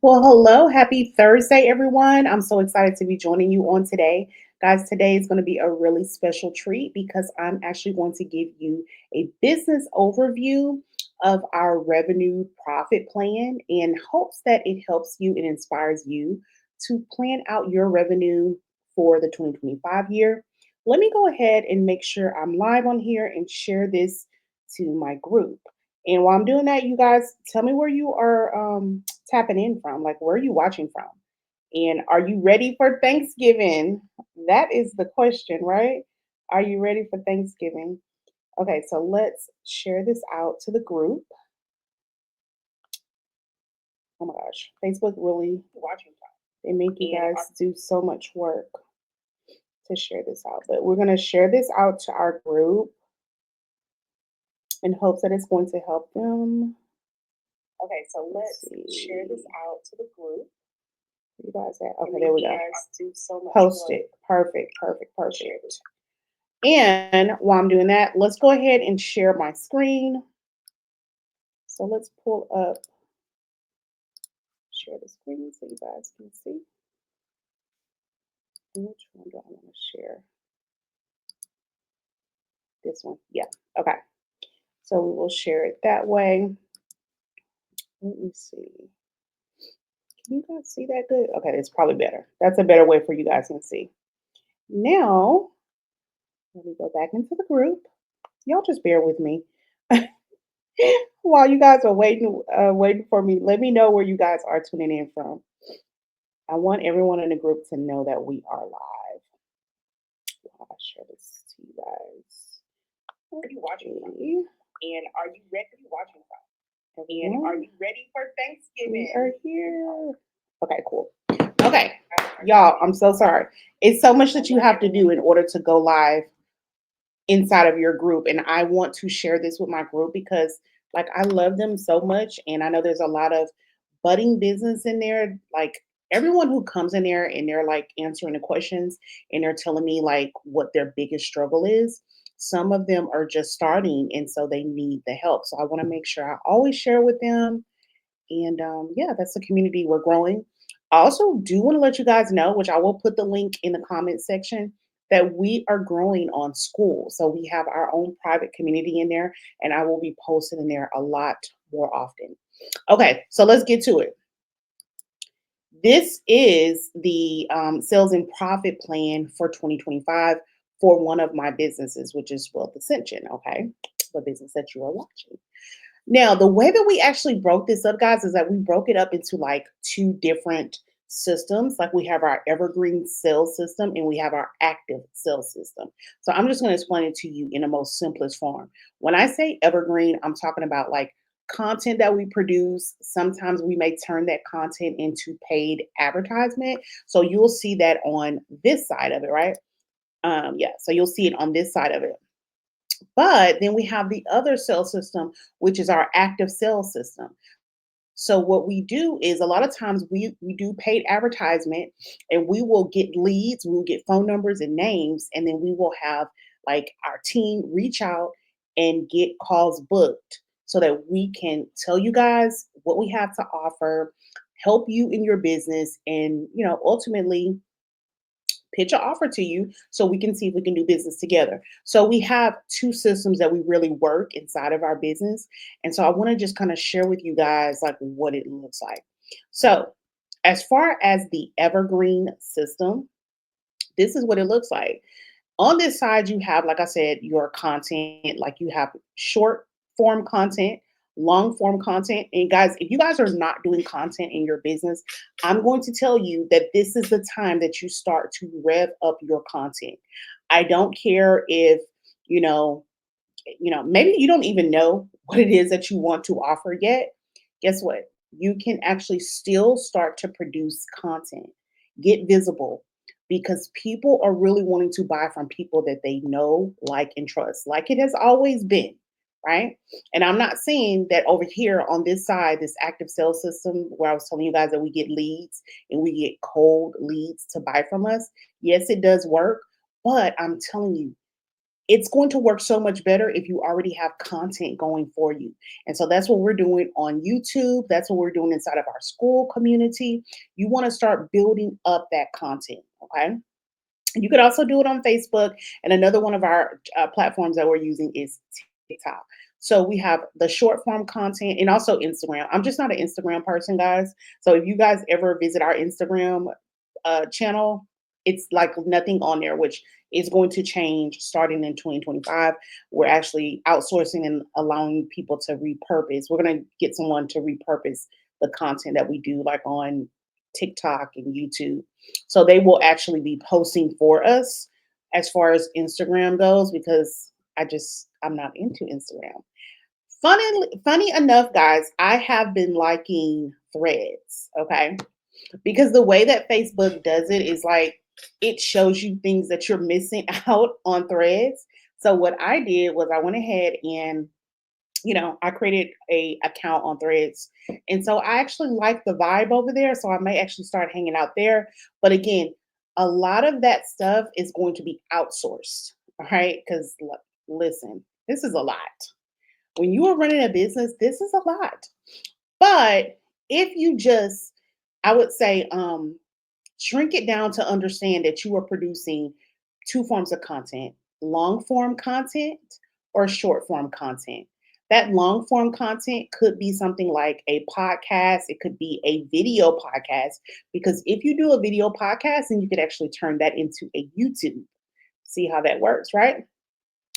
Well, hello. Happy Thursday, everyone. I'm so excited to be joining you on today. Guys, today is going to be a really special treat because I'm actually going to give you a business overview of our revenue profit plan in hopes that it helps you and inspires you to plan out your revenue for the 2025 year. Let me go ahead and make sure I'm live on here and share this to my group. And while I'm doing that, you guys tell me where you are tapping in from. Like, where are you watching from? And are you ready for Thanksgiving? That is the question, right? Are you ready for Thanksgiving? Okay, so let's share this out to the group. Oh my gosh, Facebook really watching from. They make you guys do so much work to share this out. But we're going to share this out to our group in hopes that it's going to help them. Okay, so let's share this out to the group. You guys at? Okay, there we go. Do so much Post work. It. Perfect, perfect, perfect. And while I'm doing that, let's go ahead and share my screen. So let's pull up, share the screen so you guys can see. Which one do I want to share? This one. Yeah. Okay. So we will share it that way. Let me see. Can you guys see that good? Okay, it's probably better. That's a better way for you guys to see. Now, let me go back into the group. Y'all just bear with me. While you guys are waiting for me, let me know where you guys are tuning in from. I want everyone in the group to know that we are live. I'll share this to you guys. What are you watching from? And are you ready? What are you watching from? And are you ready for Thanksgiving? We are here. Okay, cool. Okay, y'all, I'm so sorry. It's so much that you have to do in order to go live inside of your group. And I want to share this with my group because like I love them so much. And I know there's a lot of budding business in there. Like everyone who comes in there and they're like answering the questions and they're telling me like what their biggest struggle is. Some of them are just starting and so they need the help. So I want to make sure I always share with them. And yeah, that's the community we're growing. I also do want to let you guys know, which I will put the link in the comment section, that we are growing on school. So we have our own private community in there, and I will be posting in there a lot more often. Okay, so let's get to it. This is the sales and profit plan for 2025 for one of my businesses, which is Wealth Ascension. Okay, the business that you are watching. Now, the way that we actually broke this up, guys, is that we broke it up into like two different systems. Like we have our evergreen sales system and we have our active sales system. So I'm just going to explain it to you in the most simplest form. When I say evergreen, I'm talking about like content that we produce. Sometimes we may turn that content into paid advertisement. So you'll see that on this side of it, right? Yeah, so you'll see it on this side of it. But then we have the other sales system, which is our active sales system. So what we do is a lot of times we do paid advertisement and we will get leads, we'll get phone numbers and names, and then we will have like our team reach out and get calls booked so that we can tell you guys what we have to offer, help you in your business, and ultimately pitch an offer to you so we can see if we can do business together. So we have two systems that we really work inside of our business. And so I want to just kind of share with you guys like what it looks like. So as far as the evergreen system, this is what it looks like. On this side, you have, like I said, your content, like you have short form content, long form content. And guys, if you guys are not doing content in your business, I'm going to tell you that this is the time that you start to rev up your content. I don't care if, you know, maybe you don't even know what it is that you want to offer yet. Guess what? You can actually still start to produce content, get visible, because people are really wanting to buy from people that they know, like, and trust, like it has always been, right? And I'm not saying that over here on this side, this active sales system, where I was telling you guys that we get leads and we get cold leads to buy from us. Yes, it does work, but I'm telling you, it's going to work so much better if you already have content going for you. And so that's what we're doing on YouTube. That's what we're doing inside of our school community. You want to start building up that content. Okay. You could also do it on Facebook. And another one of our platforms that we're using is TikTok. So we have the short form content and also Instagram. I'm just not an Instagram person, guys. So if you guys ever visit our Instagram channel, it's like nothing on there, which is going to change starting in 2025. We're actually outsourcing and allowing people to repurpose. We're going to get someone to repurpose the content that we do, like on TikTok and YouTube. So they will actually be posting for us as far as Instagram goes, because I'm not into Instagram. Funny enough, guys, I have been liking Threads, okay? Because the way that Facebook does it is like it shows you things that you're missing out on Threads. So what I did was I went ahead and I created a account on Threads. And so I actually like the vibe over there. So I may actually start hanging out there. But again, a lot of that stuff is going to be outsourced. All right. Because listen, this is a lot. When you are running a business, this is a lot. But if you just, I would say, shrink it down to understand that you are producing two forms of content: long form content or short form content. That long form content could be something like a podcast, it could be a video podcast, because if you do a video podcast, then you could actually turn that into a YouTube. See how that works, right?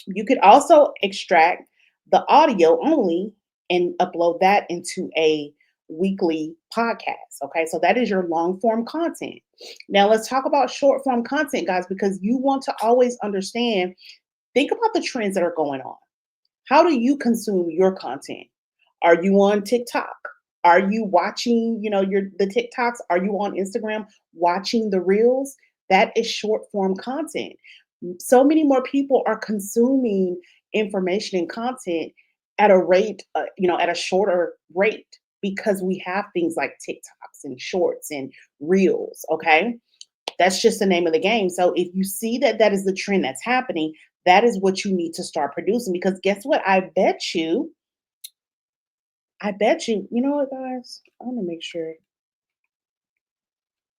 You could also extract the audio only and upload that into a weekly podcast. Okay, so that is your long form content. Now, let's talk about short form content, guys, because you want to always understand, think about the trends that are going on. How do you consume your content? Are you on TikTok? Are you watching, the TikToks? Are you on Instagram watching the reels? That is short form content. So many more people are consuming information and content at a rate, at a shorter rate, because we have things like TikToks and shorts and reels. Okay. That's just the name of the game. So if you see that that is the trend that's happening, that is what you need to start producing. Because guess what? You know what, guys? I want to make sure,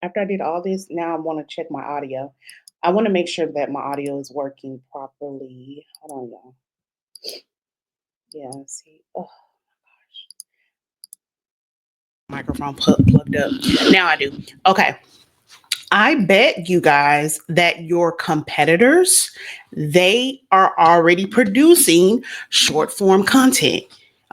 after I did all this, now I want to check my audio. I want to make sure that my audio is working properly. Hold on, y'all. Yeah, see. Oh, microphone plugged up. Now I do. Okay. I bet you guys that your competitors, they are already producing short form content.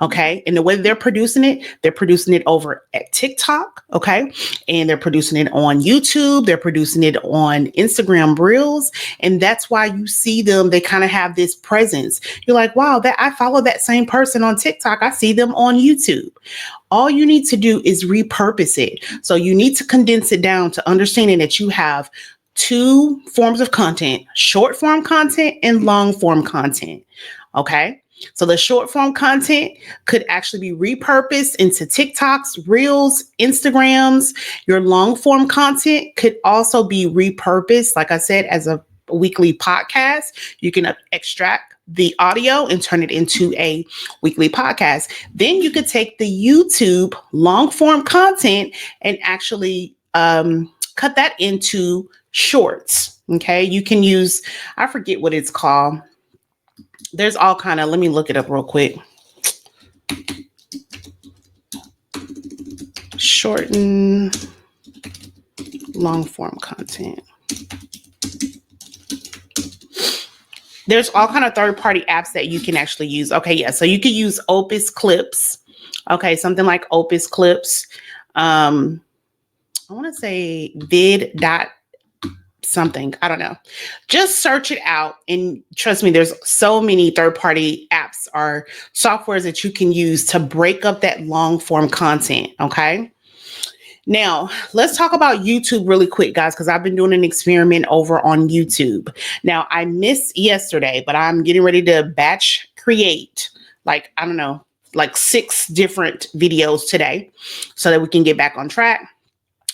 Okay. And the way they're producing it over at TikTok. Okay. And they're producing it on YouTube. They're producing it on Instagram Reels. And that's why you see them. They kind of have this presence. You're like, wow, that I follow that same person on TikTok. I see them on YouTube. All you need to do is repurpose it. So you need to condense it down to understanding that you have two forms of content: short form content and long form content. Okay. So the short form content could actually be repurposed into TikToks, Reels, Instagrams. Your long form content could also be repurposed, like I said, as a weekly podcast. You can extract the audio and turn it into a weekly podcast. Then you could take the YouTube long form content and actually cut that into shorts. Okay. You can use, I forget what it's called. There's all kind of, let me look it up real quick. Shorten long form content. There's all kind of third-party apps that you can actually use. Okay, yeah. So you could use Opus Clips. Okay, something like Opus Clips. I want to say vid dot something. I don't know. Just search it out, and trust me, there's so many third-party apps or softwares that you can use to break up that long-form content. Okay. Now, let's talk about YouTube really quick, guys, because I've been doing an experiment over on YouTube. Now, I missed yesterday, but I'm getting ready to batch create, like 6 different videos today so that we can get back on track.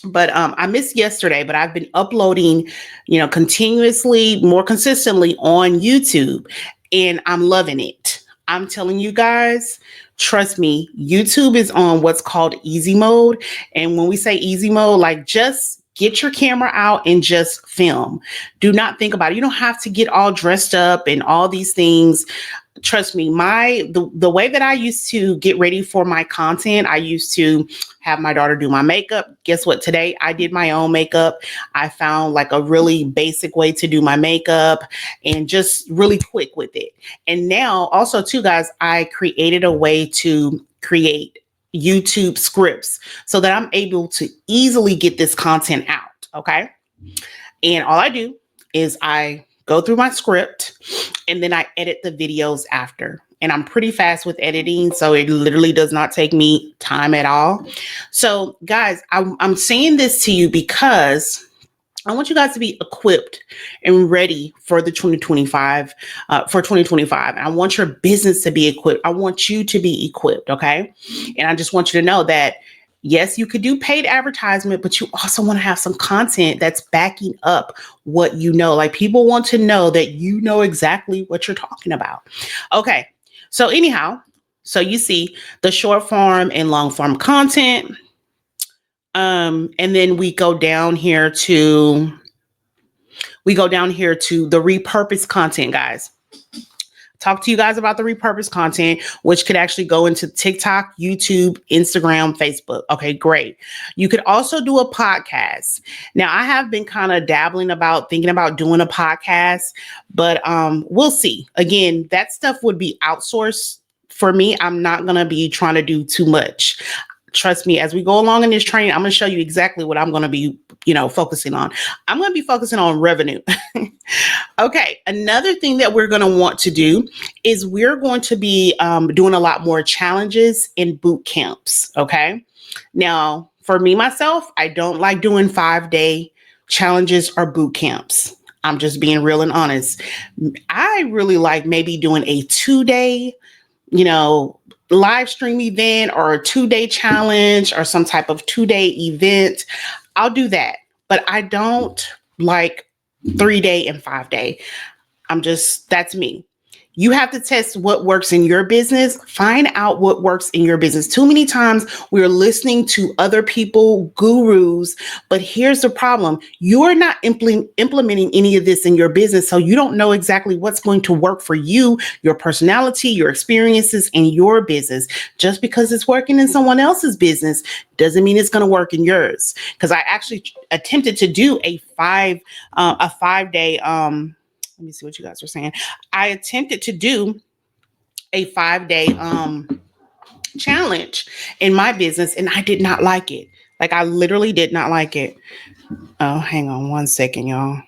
But I missed yesterday, but I've been uploading, continuously, more consistently on YouTube, and I'm loving it. I'm telling you guys, trust me, YouTube is on what's called easy mode. And when we say easy mode, like just get your camera out and just film. Do not think about it. You don't have to get all dressed up and all these things. Trust me, the way that I used to get ready for my content, I used to have my daughter do my makeup. Guess what? Today I did my own makeup. I found like a really basic way to do my makeup and just really quick with it. And now also too, guys, I created a way to create YouTube scripts so that I'm able to easily get this content out. Okay. And all I do is I go through my script and then I edit the videos after. And I'm pretty fast with editing, so it literally does not take me time at all. So, guys, I'm saying this to you because I want you guys to be equipped and ready for the 2025, for 2025. And I want your business to be equipped. I want you to be equipped, okay? And I just want you to know that, yes, you could do paid advertisement, but you also want to have some content that's backing up what you know. Like people want to know that you know exactly what you're talking about. Okay. So anyhow, so you see the short form and long form content. And then we go down here to the repurposed content, guys. Talk to you guys about the repurposed content, which could actually go into TikTok, YouTube, Instagram, Facebook. Okay, great. You could also do a podcast. Now, I have been kind of thinking about doing a podcast, but we'll see. Again, that stuff would be outsourced for me. I'm not going to be trying to do too much. Trust me, as we go along in this training, I'm going to show you exactly what I'm going to be, focusing on. I'm going to be focusing on revenue. Okay. Another thing that we're going to want to do is we're going to be doing a lot more challenges in boot camps. Okay. Now, for me, myself, I don't like doing 5-day challenges or boot camps. I'm just being real and honest. I really like maybe doing a 2-day, live stream event or a 2-day challenge or some type of 2-day event. I'll do that, but I don't like 3-day and 5-day. That's me. You have to test what works in your business. Find out what works in your business. Too many times we're listening to other people, gurus, but here's the problem. You're not implementing any of this in your business, so you don't know exactly what's going to work for you, your personality, your experiences, and your business. Just because it's working in someone else's business doesn't mean it's going to work in yours. Because I actually attempted to do a 5-day, let me see what you guys are saying. I attempted to do a 5-day challenge in my business, and I did not like it. Like I literally did not like it. Oh, hang on one second, y'all.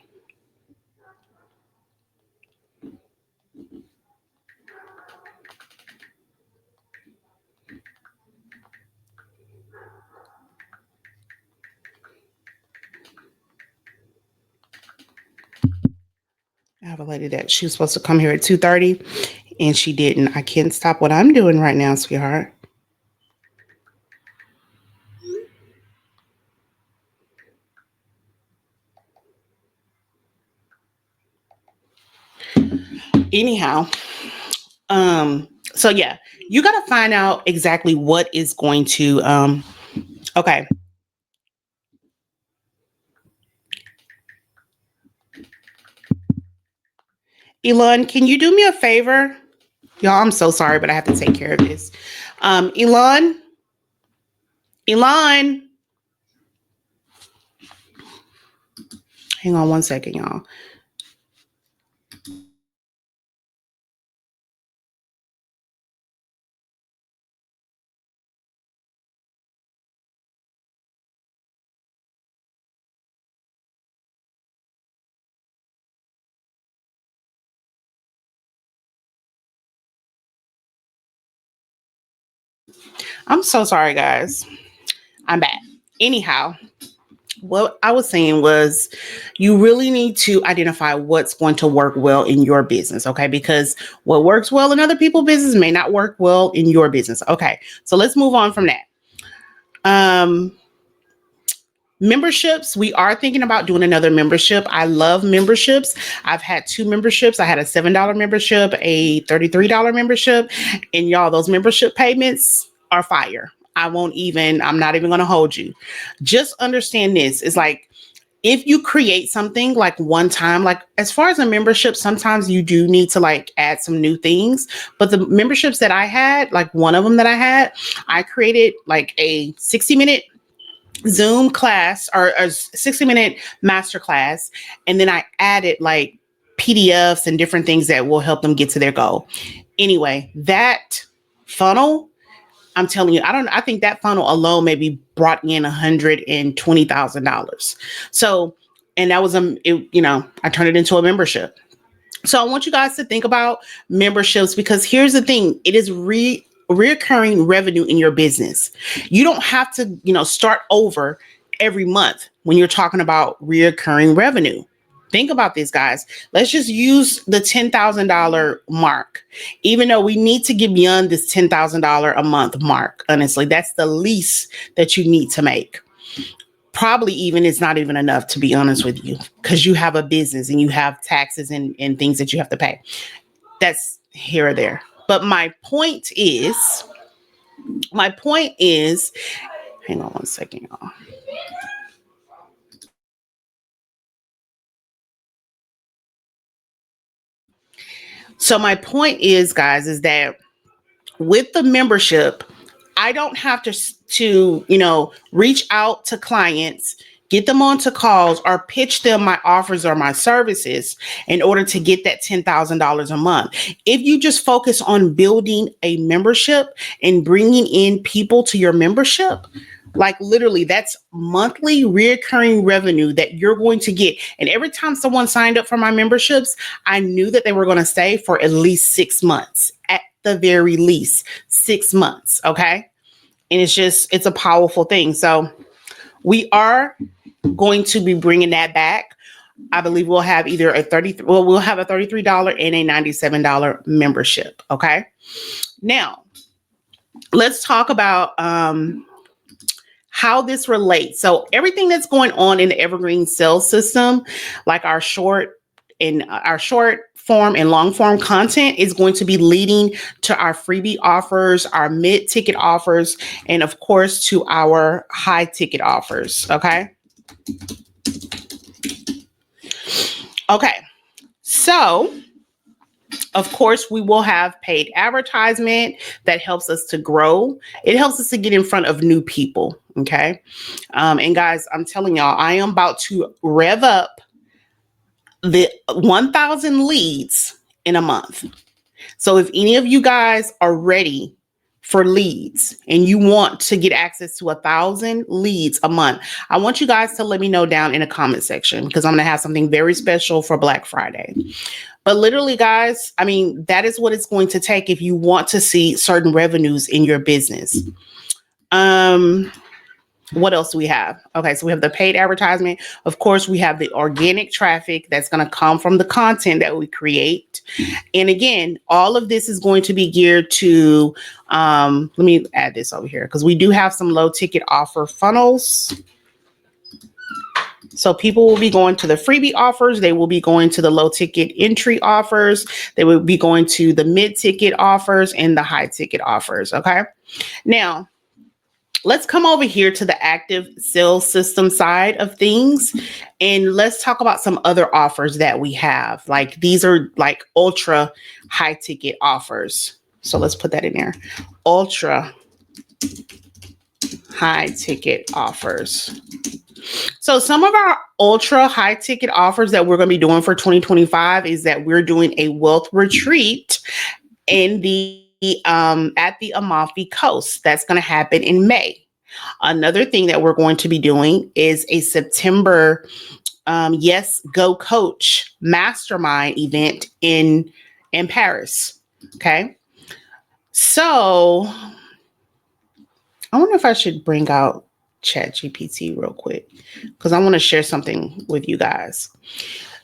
I have a lady that she was supposed to come here at 2:30 and she didn't. I can't stop what I'm doing right now, sweetheart. Anyhow, so yeah, you got to find out exactly what is going to, okay. Elon, can you do me a favor? Y'all, I'm so sorry, but I have to take care of this. Elon, hang on one second, y'all. I'm so sorry, guys. I'm back. Anyhow, what I was saying was you really need to identify what's going to work well in your business, okay? Because what works well in other people's business may not work well in your business. Okay, so let's move on from that. Memberships, we are thinking about doing another membership. I love memberships. I've had 2 memberships. I had a $7 membership, a $33 membership, and y'all, those membership payments are fire. I'm not even going to hold you. Just understand this. It's like, if you create something like one time, like as far as a membership, sometimes you do need to like add some new things. But the memberships that I had, like one of them that I had, I created like a 60-minute Zoom class or a 60-minute master class. And then I added like PDFs and different things that will help them get to their goal. Anyway, that funnel, I'm telling you, I think that funnel alone maybe brought in $120,000. So, and that was, I turned it into a membership. So I want you guys to think about memberships, because here's the thing. It is reoccurring revenue in your business. You don't have to, start over every month when you're talking about reoccurring revenue. Think about this, guys. Let's just use the $10,000 mark. Even though we need to get beyond this $10,000 a month mark, honestly, that's the least that you need to make. Probably even it's not even enough, to be honest with you, because you have a business and you have taxes and things that you have to pay. That's here or there. But my point is, hang on one second, y'all. So my point is, guys, is that with the membership, I don't have to reach out to clients, get them onto calls, or pitch them my offers or my services in order to get that $10,000 a month. If you just focus on building a membership and bringing in people to your membership, like literally that's monthly recurring revenue that you're going to get. And every time someone signed up for my memberships, I knew that they were going to stay for at least 6 months, at the very least 6 months. Okay. And it's a powerful thing. So we are going to be bringing that back. I believe we'll have either we'll have a $33 and a $97 membership. Okay. Now let's talk about, how this relates. So everything that's going on in the Evergreen sales system, like our short form and long form content, is going to be leading to our freebie offers, our mid ticket offers, and of course to our high ticket offers. Okay. Okay. So of course, we will have paid advertisement that helps us to grow. It helps us to get in front of new people. Okay. And guys, I'm telling y'all, I am about to rev up the 1,000 leads in a month. So if any of you guys are ready for leads and you want to get access to 1,000 leads a month, I want you guys to let me know down in the comment section, because I'm going to have something very special for Black Friday. But literally, guys, I mean, that is what it's going to take if you want to see certain revenues in your business. What else do we have? Okay, so we have the paid advertisement. Of course, we have the organic traffic that's going to come from the content that we create. And again, all of this is going to be geared to, let me add this over here, because we do have some low ticket offer funnels. So people will be going to the freebie offers. They will be going to the low ticket entry offers. They will be going to the mid ticket offers and the high ticket offers. Okay. Now, let's come over here to the active sales system side of things. And let's talk about some other offers that we have. Like these are like ultra high ticket offers. So let's put that in there. Ultra high ticket offers. So some of our ultra high ticket offers that we're going to be doing for 2025 is that we're doing a wealth retreat in the at the Amalfi Coast. That's going to happen in May. Another thing that we're going to be doing is a September Yes Go Coach mastermind event in Paris. Okay. So I wonder if I should bring out ChatGPT real quick, because I want to share something with you guys.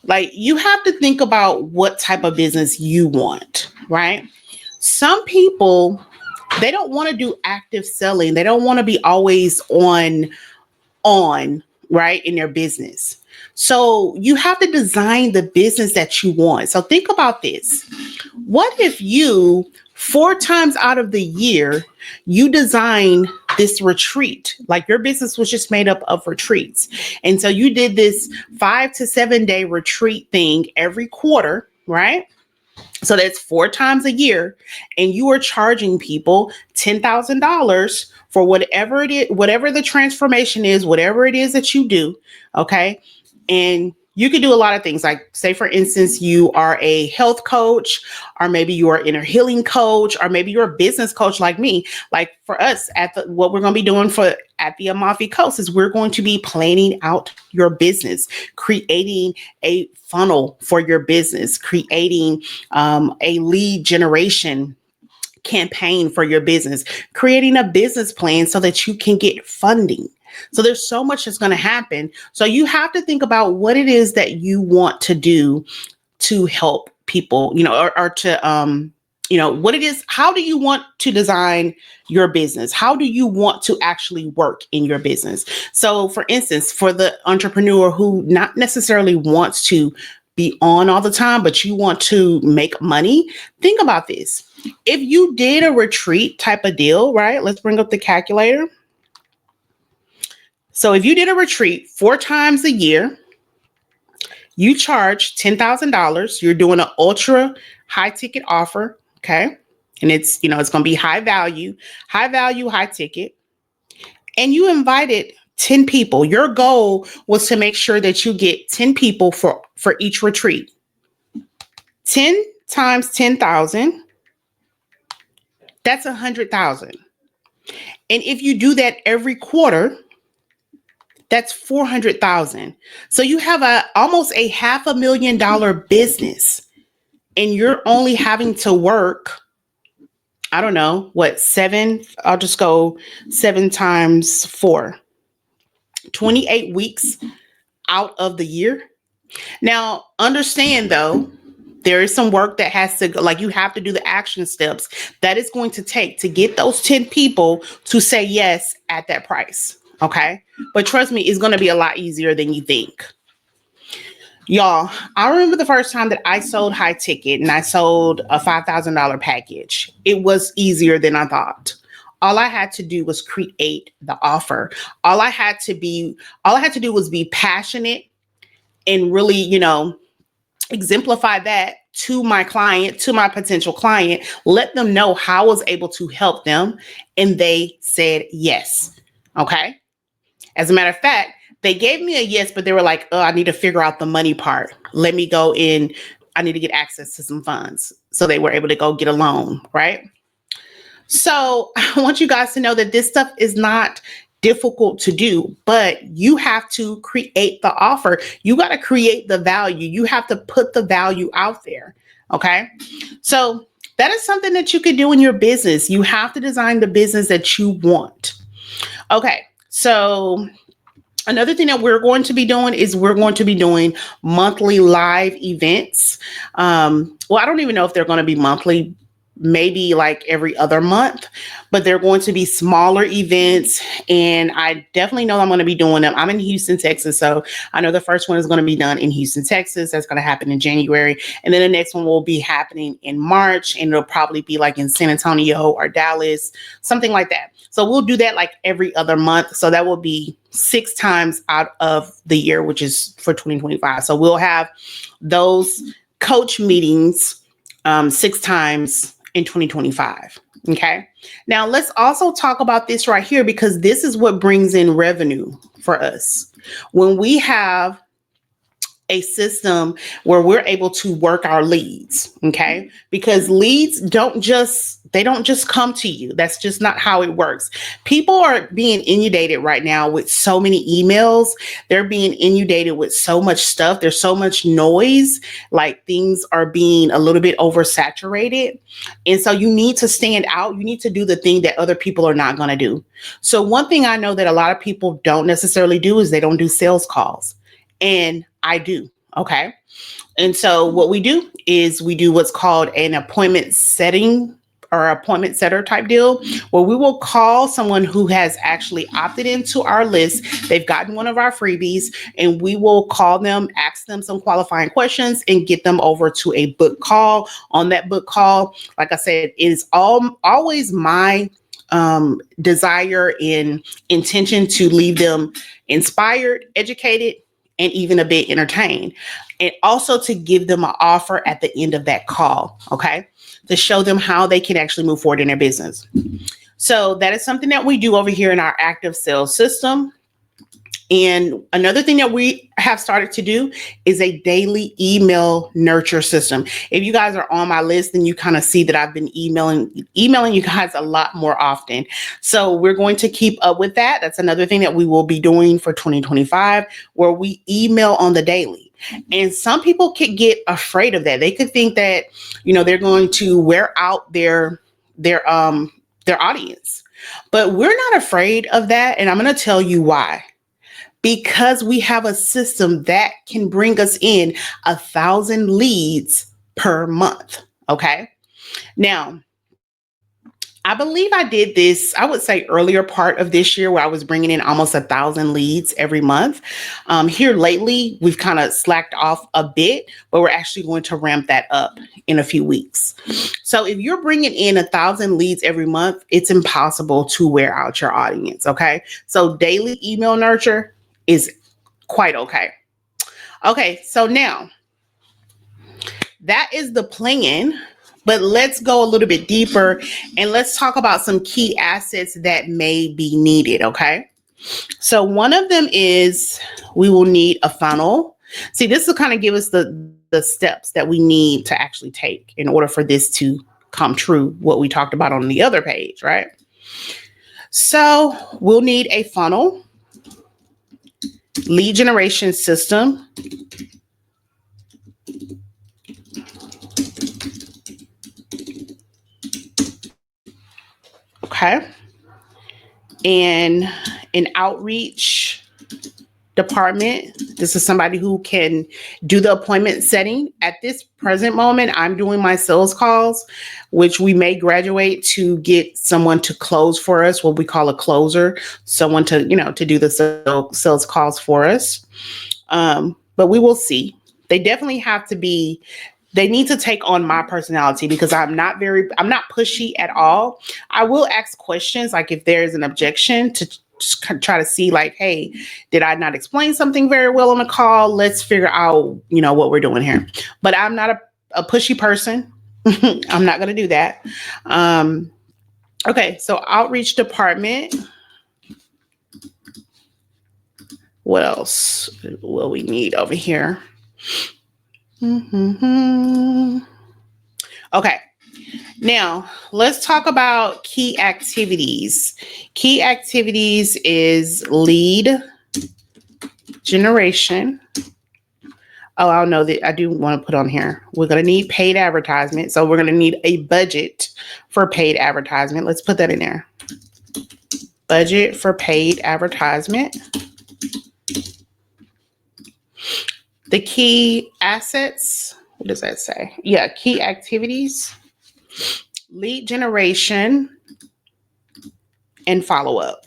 Like, you have to think about what type of business you want, right? Some people, they don't want to do active selling. They don't want to be always on right, in their business. So you have to design the business that you want. So think about this. What if you, 4 times out of the year, you design this retreat? Like your business was just made up of retreats. And so you did this 5 to 7 day retreat thing every quarter, right? So that's 4 times a year, and you are charging people $10,000 for whatever it is, whatever the transformation is, whatever it is that you do. Okay. And you can do a lot of things. Like, say, for instance, you are a health coach, or maybe you are an inner healing coach, or maybe you're a business coach like me. Like for us, what we're going to be doing for at the Amalfi Coast is we're going to be planning out your business, creating a funnel for your business, creating a lead generation campaign for your business, creating a business plan so that you can get funding. So there's so much that's going to happen. So you have to think about what it is that you want to do to help people, or to, what it is. How do you want to design your business? How do you want to actually work in your business? So for instance, for the entrepreneur who not necessarily wants to be on all the time, but you want to make money, think about this. If you did a retreat type of deal, right? Let's bring up the calculator. So if you did a retreat 4 times a year, you charge $10,000. You're doing an ultra high ticket offer. Okay. And it's going to be high value, high ticket. And you invited 10 people. Your goal was to make sure that you get 10 people for each retreat. 10 times 10,000. That's 100,000. And if you do that every quarter, that's 400,000. So you have almost a $500,000 business, and you're only having to work, I don't know, what, 7? I'll just go 7 times 4, 28 weeks out of the year. Now, understand though, there is some work that has to go, like you have to do the action steps that it's going to take to get those 10 people to say yes at that price. Okay. But trust me, it's going to be a lot easier than you think. Y'all, I remember the first time that I sold high ticket and I sold a $5,000 package. It was easier than I thought. All I had to do was create the offer. All I had to do was be passionate and really, exemplify that to my client, to my potential client, let them know how I was able to help them. And they said yes. Okay. As a matter of fact, they gave me a yes, but they were like, oh, I need to figure out the money part. Let me go in. I need to get access to some funds. So they were able to go get a loan. Right. So I want you guys to know that this stuff is not difficult to do, but you have to create the offer. You got to create the value. You have to put the value out there. Okay. So that is something that you could do in your business. You have to design the business that you want. Okay. So another thing that we're going to be doing is we're going to be doing monthly live events. Well, I don't even know if they're going to be monthly, maybe like every other month, but they're going to be smaller events. And I definitely know I'm going to be doing them. I'm in Houston, Texas. So I know the first one is going to be done in Houston, Texas. That's going to happen in January. And then the next one will be happening in March. And it'll probably be like in San Antonio or Dallas, something like that. So we'll do that like every other month. So that will be 6 times out of the year, which is for 2025. So we'll have those coach meetings 6 times in 2025. Okay. Now let's also talk about this right here, because this is what brings in revenue for us. When we have a system where we're able to work our leads. Okay. Because leads don't just come to you. That's just not how it works. People are being inundated right now with so many emails. They're being inundated with so much stuff. There's so much noise, like things are being a little bit oversaturated. And so you need to stand out. You need to do the thing that other people are not going to do. So one thing I know that a lot of people don't necessarily do is they don't do sales calls. And I do. Okay. And so what we do is we do what's called an appointment setting or appointment setter type deal, where we will call someone who has actually opted into our list. They've gotten one of our freebies, and we will call them, ask them some qualifying questions, and get them over to a book call. On that book call, like I said, it is always my desire and intention to leave them inspired, educated, and even a bit entertained. And also to give them an offer at the end of that call, okay? To show them how they can actually move forward in their business. So that is something that we do over here in our active sales system. And another thing that we have started to do is a daily email nurture system. If you guys are on my list, then you kind of see that I've been emailing you guys a lot more often. So we're going to keep up with that. That's another thing that we will be doing for 2025, where we email on the daily. And some people could get afraid of that. They could think that, they're going to wear out their audience. But we're not afraid of that. And I'm going to tell you why. Because we have a system that can bring us in 1,000 leads per month. Okay. Now, I believe I did this, I would say earlier part of this year, where I was bringing in almost 1,000 leads every month. Here lately, we've kind of slacked off a bit, but we're actually going to ramp that up in a few weeks. So if you're bringing in 1,000 leads every month, it's impossible to wear out your audience. Okay. So daily email nurture is quite okay. Okay, so now that is the plan, but let's go a little bit deeper and let's talk about some key assets that may be needed, okay? So one of them is we will need a funnel. See, this will kind of give us the steps that we need to actually take in order for this to come true, what we talked about on the other page, right? So we'll need a funnel, lead generation system, okay, and an outreach department. This is somebody who can do the appointment setting. At this present moment, I'm doing my sales calls, which we may graduate to get someone to close for us, what we call a closer, someone to do the sales calls for us. But we will see. They definitely have to be, they need to take on my personality, because I'm not pushy at all. I will ask questions, like if there's an objection, to just try to see like, hey, did I not explain something very well on the call? Let's figure out, what we're doing here. But I'm not a pushy person. I'm not going to do that. Okay, so outreach department. What else will we need over here? Okay. Now, let's talk about key activities. Key activities is lead generation. Oh, I know that I do want to put on here. We're going to need paid advertisement. So we're going to need a budget for paid advertisement. Let's put that in there. Budget for paid advertisement. The key assets. What does that say? Yeah, key activities. Lead generation and follow-up.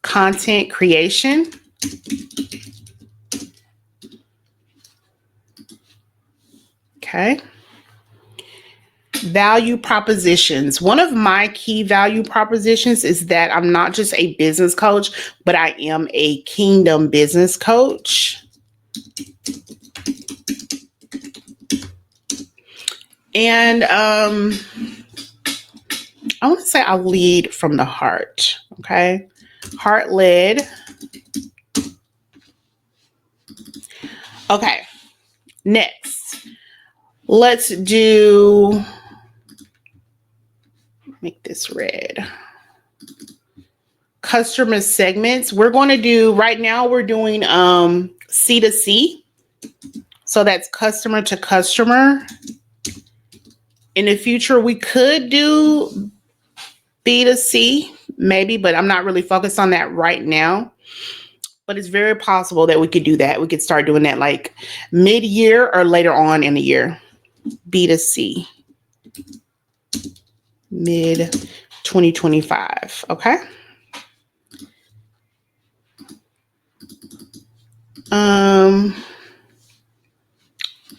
Content creation. Okay. Value propositions. One of my key value propositions is that I'm not just a business coach, but I am a kingdom business coach. And I want to say I lead from the heart. Okay. Heart led. Okay. Next, let's make this red. Customer segments. We're going to do, right now we're doing C2C. So that's customer to customer. In the future, we could do B2C, maybe, but I'm not really focused on that right now. But it's very possible that we could do that. We could start doing that like mid-year or later on in the year. B2C, mid 2025. Okay.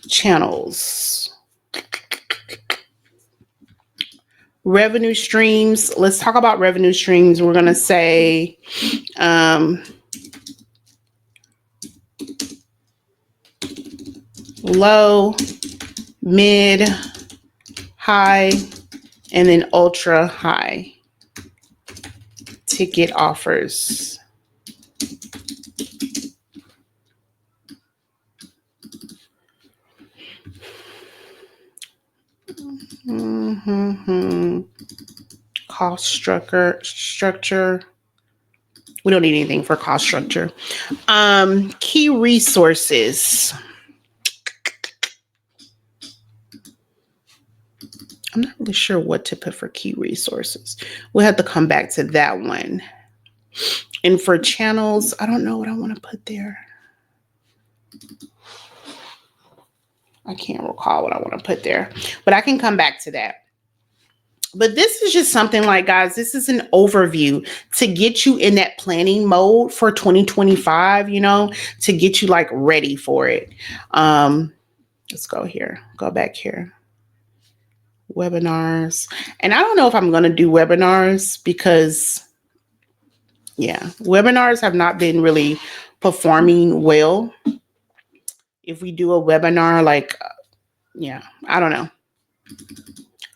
Channels, revenue streams. Let's talk about revenue streams. We're going to say, low, mid, high, and then ultra high ticket offers. Cost structure. We don't need anything for cost structure. Key resources. I'm not really sure what to put for key resources. We'll have to come back to that one. And for channels, I don't know what I want to put there. I can't recall what I want to put there, but I can come back to that. But this is just something like, guys, this is an overview to get you in that planning mode for 2025, you know, to get you like ready for it. Let's go here, go back here. Webinars. And I don't know if I'm going to do webinars because, yeah, webinars have not been really performing well. If we do a webinar, like, yeah, I don't know.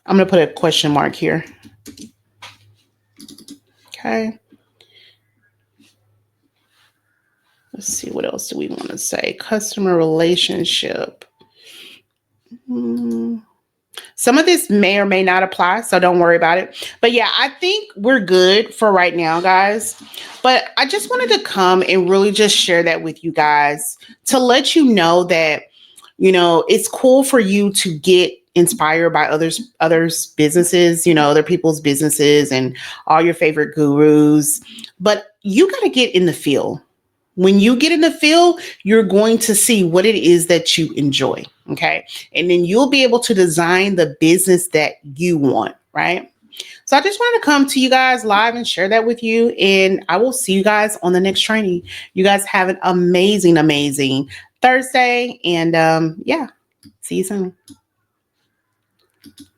I'm going to put a question mark here. Okay. Let's see, what else do we want to say? Customer relationship. Some of this may or may not apply, so don't worry about it. But yeah, I think we're good for right now, guys. But I just wanted to come and really just share that with you guys to let you know that, you know, it's cool for you to get inspired by others businesses, you know, other people's businesses and all your favorite gurus. But you got to get in the field. When you get in the field, you're going to see what it is that you enjoy. Okay. And then you'll be able to design the business that you want. Right. So I just wanted to come to you guys live and share that with you. And I will see you guys on the next training. You guys have an amazing, amazing Thursday. And yeah, see you soon.